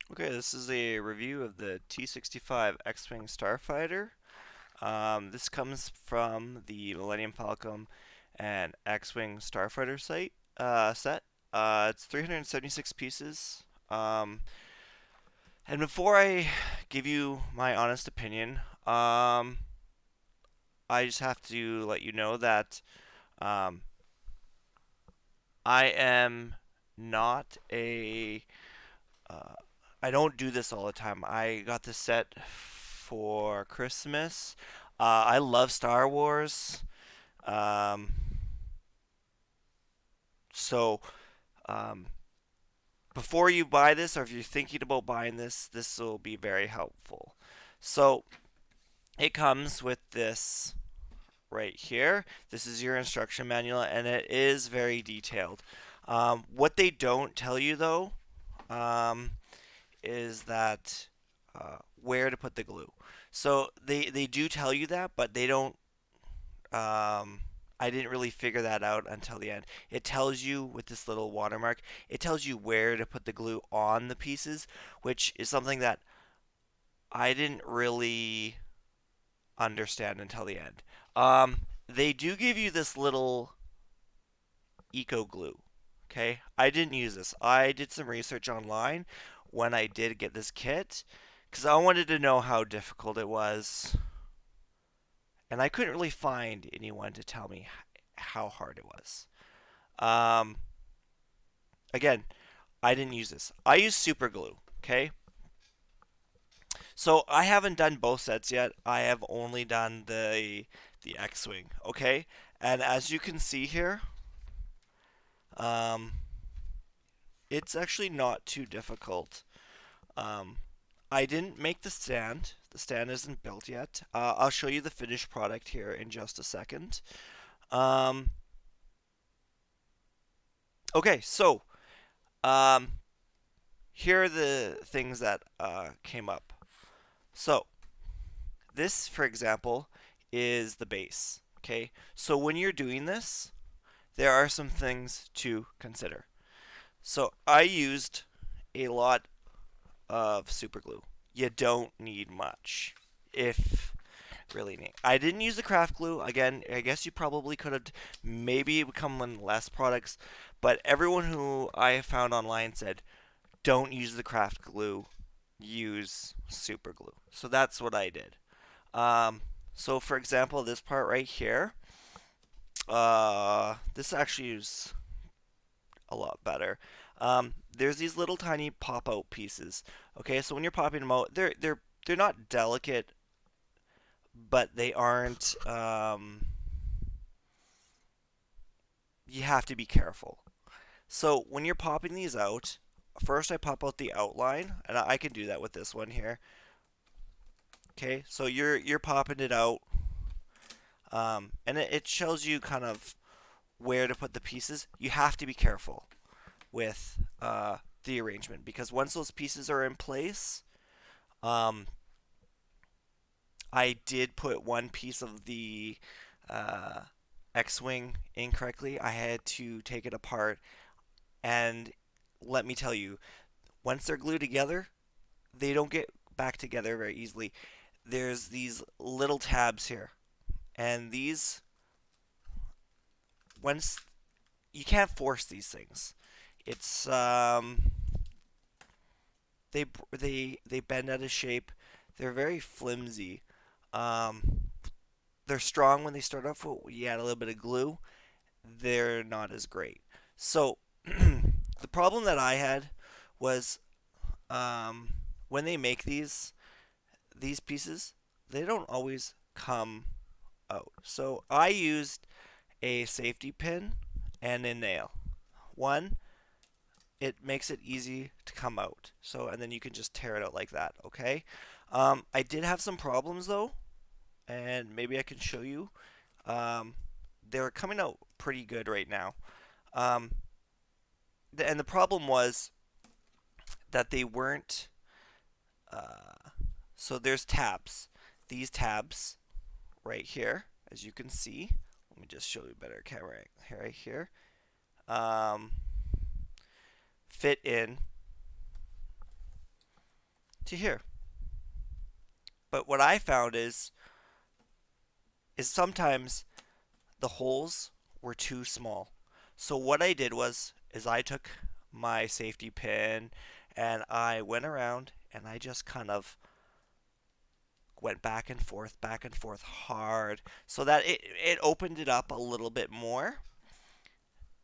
Okay, this is a review of the T-65 X-Wing Starfighter. This comes from the Millennium Falcon and X-Wing Starfighter set. It's 376 pieces. And before I give you my honest opinion, I just have to let you know that um, I am not a Uh, I don't do this all the time. I got this set for Christmas. I love Star Wars. Um, so um, before you buy this, or if you're thinking about buying this, this will be very helpful. So it comes with this right here. This is your instruction manual, and it is very detailed. What they don't tell you though, um, is that where to put the glue. So they do tell you that, but they don't. I didn't really figure that out until the end. It tells you with this little watermark. It tells you where to put the glue on the pieces, which is something that I didn't really understand until the end. They do give you this little eco glue. Okay, I didn't use this. I did some research online when I did get this kit because I wanted to know how difficult it was, and I couldn't really find anyone to tell me how hard it was. Um, Again, I didn't use this. I use super glue. Okay, so I haven't done both sets yet. I have only done the X-wing. Okay, and as you can see here, um, it's actually not too difficult. Um, I didn't make the stand. The stand isn't built yet. I'll show you the finished product here in just a second. Um, okay, so um, here are the things that came up. So this, for example, is the base. Okay, so when you're doing this, there are some things to consider. So I used a lot of super glue. You don't need much, if really neat. I didn't use the craft glue. Again, I guess you probably could have maybe become in less products, but everyone who I found online said don't use the craft glue, use super glue. So that's what I did. Um, so for example, this part right here, this actually is a lot better. There's these little tiny pop out pieces. Okay, so when you're popping them out, they're not delicate, but they aren't. You have to be careful. So when you're popping these out, first I pop out the outline, and I can do that with this one here. Okay, so you're popping it out, and it shows you kind of where to put the pieces. You have to be careful with the arrangement because once those pieces are in place, um, I did put one piece of the uh, X-wing incorrectly. I had to take it apart, and let me tell you, once they're glued together, they don't get back together very easily. There's these little tabs here, and these once you can't force these things. It's they bend out of shape. They're very flimsy. Um, they're strong when they start off. You add a little bit of glue, they're not as great. So the problem that I had was um, when they make these pieces, they don't always come out. So I used a safety pin and a nail. One, it makes it easy to come out. So and then you can just tear it out like that. Okay. I did have some problems though, and maybe I can show you. Um, they're coming out pretty good right now. Um, and the problem was that they weren't. So there's tabs. These tabs right here, as you can see. Let me just show you better camera right here. Um, fit in to here. But what I found is sometimes the holes were too small. So what I did was is I took my safety pin and I went around and I just kind of went back and forth hard so that it opened it up a little bit more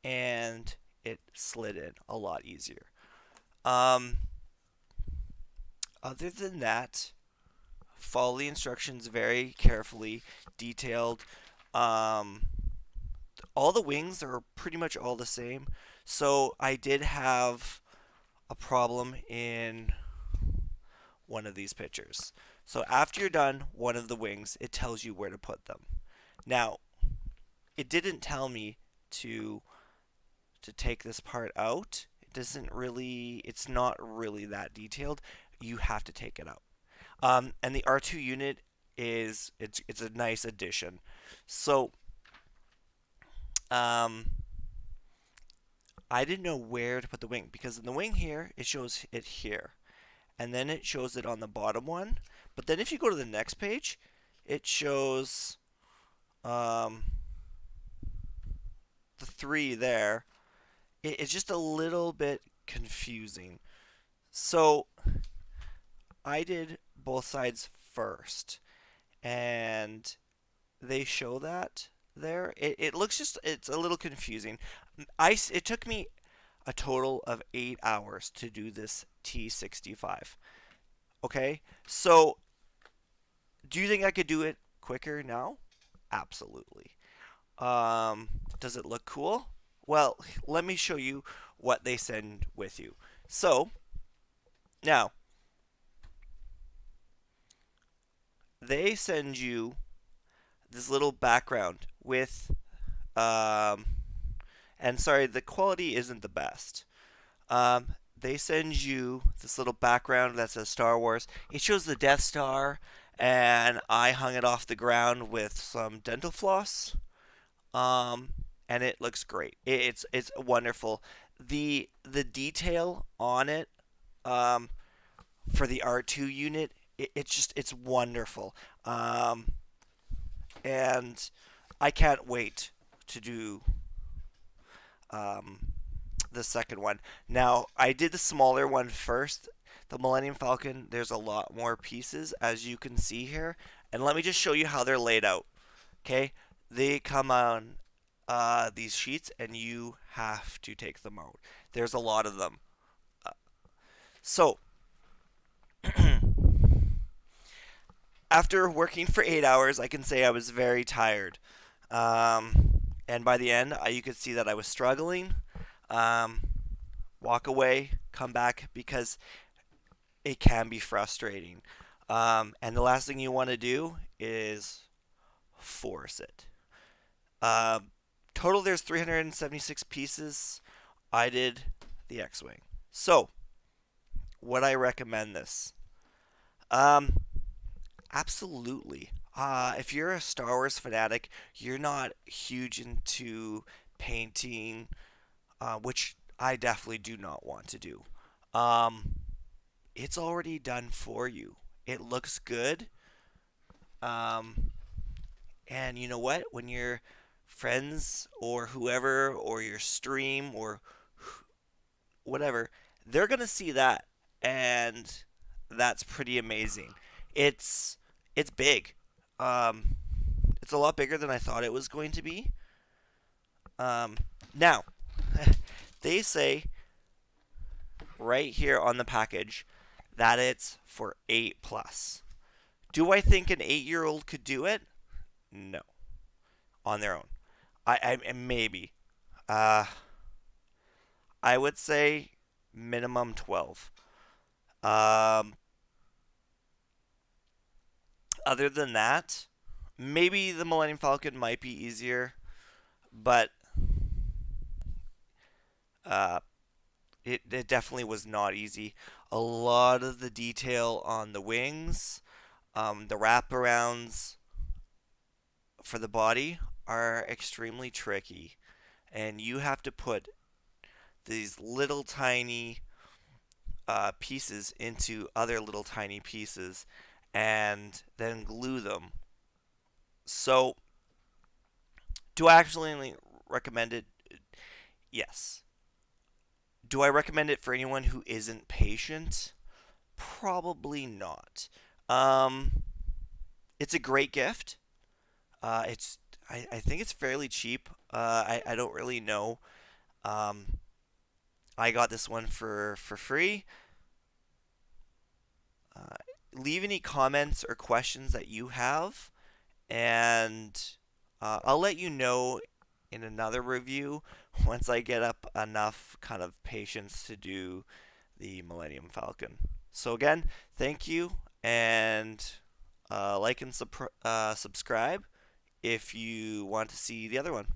and it slid in a lot easier. Um, Other than that, follow the instructions very carefully, detailed. Um, all the wings are pretty much all the same. So I did have a problem in one of these pictures. So after you're done one of the wings, it tells you where to put them. Now, it didn't tell me to to take this part out. It doesn't really it's not really that detailed. You have to take it out. And the R2 unit it's a nice addition. So um, I didn't know where to put the wing because in the wing here it shows it here, and then it shows it on the bottom one. But then if you go to the next page, it shows um, the three there. It's just a little bit confusing. So I did both sides first, and they show that there. It looks just it's a little confusing. It took me a total of 8 hours to do this T65. Okay, so do you think I could do it quicker now? Absolutely. Does it look cool? Well, let me show you what they send with you. So now they send you this little background with um, and sorry, the quality isn't the best. They send you this little background that says Star Wars. It shows the Death Star, and I hung it off the ground with some dental floss. Um, and it looks great. It's wonderful. The detail on it, um, for the R2 unit, it's wonderful. And I can't wait to do um, the second one. Now, I did the smaller one first. The Millennium Falcon, there's a lot more pieces, as you can see here. And let me just show you how they're laid out. Okay? They come on these sheets, and you have to take them out. There's a lot of them. Uh, so, after working for 8 hours, I can say I was very tired. And by the end, you could see that I was struggling. Um, Walk away, come back because it can be frustrating. And the last thing you want to do is force it. Um, Total, there's 376 pieces. I did the X-wing. So, would I recommend this? Um, Absolutely. If you're a Star Wars fanatic, you're not huge into painting, which I definitely do not want to do. Um, it's already done for you. It looks good. Um, and you know what? When your friends or whoever or your stream or whatever, they're gonna see that, and that's pretty amazing. It's it's big. Um, it's a lot bigger than I thought it was going to be. Um, Now, they say right here on the package that it's for 8 plus. Do I think an 8-year-old could do it? No, on their own. I maybe. Uh, I would say minimum 12. Um, Other than that, maybe the Millennium Falcon might be easier, but uh, it definitely was not easy. A lot of the detail on the wings, the wraparounds for the body are extremely tricky, and you have to put these little tiny pieces into other little tiny pieces and then glue them. So, do I actually recommend it? Yes. Do I recommend it for anyone who isn't patient? Probably not. Um, it's a great gift. It's I think it's fairly cheap. I don't really know. Um, I got this one for free. Uh, Leave any comments or questions that you have, and I'll let you know in another review once I get up enough kind of patience to do the Millennium Falcon. So again, thank you, and like and subscribe if you want to see the other one.